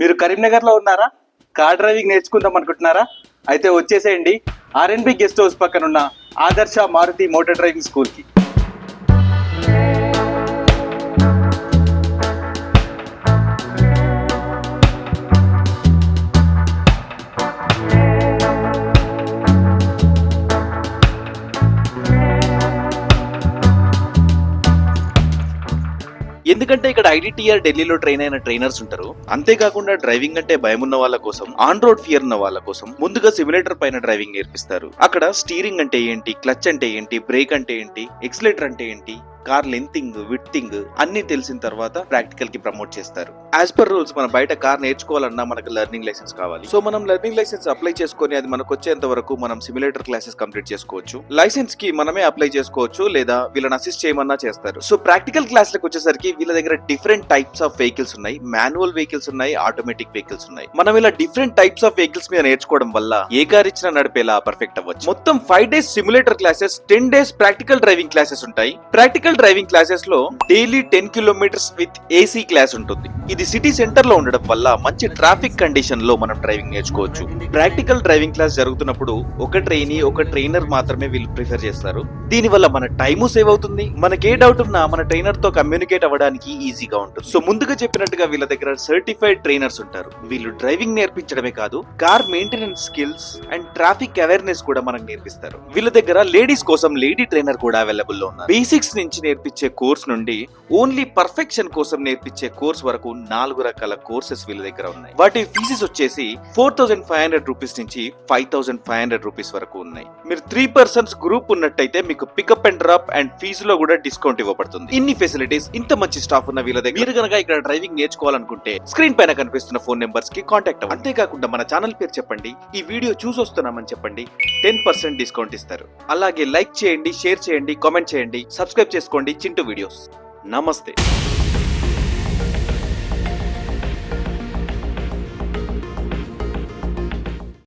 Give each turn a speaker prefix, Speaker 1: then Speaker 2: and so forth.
Speaker 1: మీరు కరీంనగర్ లో ఉన్నారా? కార్ డ్రైవింగ్ నేర్చుకుందాం అనుకుంటున్నారా? అయితే వచ్చేసేయండి ఆర్ఎన్బి గెస్ట్ హౌస్ పక్కన ఉన్న ఆదర్శ మారుతి మోటార్ డ్రైవింగ్ స్కూల్ కి.
Speaker 2: ఎందుకంటే ఇక్కడ ఐడిటిఆర్ ఢిల్లీలో ట్రైన్ అయిన ట్రైనర్స్ ఉంటారు. అంతేకాకుండా డ్రైవింగ్ అంటే భయం ఉన్న వాళ్ళ కోసం, ఆన్ రోడ్ ఫియర్ ఉన్న వాళ్ళ కోసం ముందుగా సిమ్యులేటర్ పైన డ్రైవింగ్ నేర్పిస్తారు. అక్కడ స్టీరింగ్ అంటే ఏంటి, క్లచ్ అంటే ఏంటి, బ్రేక్ అంటే ఏంటి, ఎక్సిలేటర్ అంటే ఏంటి, కార్ లెంతింగ్, విడ్తింగ్ అన్ని తెలిసిన తర్వాత ప్రాక్టికల్ కి ప్రమోట్ చేస్తారు. యాజ్ పర్ రూల్స్ మన బయట కార్ నేర్చుకోవాలన్నా మనకు లెర్నింగ్ లైసెన్స్ కావాలి. సో మనం లెర్నింగ్ లైసెన్స్ అప్లై చేసుకుని అది మనకు వచ్చేంత వరకు మనం సిమ్యులేటర్ క్లాసెస్ కంప్లీట్ చేసుకోవచ్చు. లైసెన్స్ కి మనమే అప్లై చేసుకోవచ్చు లేదా వీళ్ళని అసిస్ట్ చేయమన్నా చేస్తారు. సో ప్రాక్టికల్ క్లాస్లకు వచ్చేసరికి వీళ్ళ దగ్గర డిఫరెంట్ టైప్స్ ఆఫ్ వెహికల్స్ ఉన్నాయి. మాన్యువల్ వెహికల్స్ ఉన్నాయి, ఆటోమేటిక్ వెహికల్స్ ఉన్నాయి. మనం ఇలా డిఫరెంట్ టైప్స్ ఆఫ్ వెహికల్స్ మీద నేర్చుకోవడం వల్ల ఏ కార్ ఇచ్చినా నడిపేలా పర్ఫెక్ట్ అవ్వచ్చు. మొత్తం 5 days simulator classes, 10 days practical driving classes ఉంటాయి. ప్రాక్టికల్ డ్రైవింగ్ క్లాసెస్ లో daily 10 kilometers with AC class ఉంటుంది. ఇది సిటీ సెంటర్ లో ఉండడం వల్ల మంచి ట్రాఫిక్ కండిషన్ లో మనం డ్రైవింగ్ నేర్చుకోవచ్చు. ప్రాక్టికల్ డ్రైవింగ్ క్లాస్ జరుగుతున్నప్పుడు ఒక ట్రైనీ, ఒక ట్రైనర్ మాత్రమే వీళ్ళు ప్రిఫర్ చేస్తారు. దీని వల్ల మన టైము సేవ్ అవుతుంది. మనకి ఏ డౌట్ ఉన్నా మన ట్రైనర్ తో కమ్యూనికేట్ అవ్వడానికి ఈజీగా ఉంటుంది. సో ముందుగా చెప్పినట్టుగా వీళ్ళ దగ్గర సర్టిఫైడ్ ట్రైనర్స్ ఉంటారు. వీళ్ళు డ్రైవింగ్ నేర్పించడమే కాదు, car maintenance skills and traffic awareness కూడా మనకు నేర్పిస్తారు. వీళ్ళ దగ్గర లేడీస్ కోసం లేడీ ట్రైనర్ కూడా అవైలబుల్ లో ఉన్నారు. బేసిక్స్ నుంచి నేర్పించే కోర్స్ నుండి ఓన్లీ పర్ఫెక్షన్ కోసం నేర్పించే కోర్స్ వరకు 4 రకాల కోర్సెస్ వీళ్ళ దగ్గర ఉన్నాయి. వాటి ఫీజెస్ వచ్చేసి 4500 రూపీస్ నుంచి 5500 రూపీస్ వరకు ఉన్నాయి. మీరు 3 persons గ్రూప్ ఉన్నట్టయితే మీకు పికప్ అండ్ డ్రాప్ అండ్ ఫీజులో కూడా డిస్కౌంట్ ఇవ్వబడుతుంది. ఇన్ని ఫెసిలిటీస్, ఇంత మంచి స్టాఫ్ ఉన్న వీళ్ళ దగ్గర మీరు కనుక ఇక్కడ డ్రైవింగ్ నేర్చుకోవాలనుకుంటే స్క్రీన్ పైన కనిపిస్తున్న ఫోన్ నెంబర్స్ కి కాంటాక్ట్ అవ్వండి. అంతేకాకుండా మన ఛానల్ పేరు చెప్పండి, ఈ వీడియో చూసొస్తున్నామని చెప్పండి, 10% డిస్కౌంట్ ఇస్తారు. అలాగే లైక్ చేయండి, షేర్ చేయండి, కామెంట్ చేయండి, సబ్స్క్రైబ్ చేసుకోండి చింటూ వీడియోస్. నమస్తే.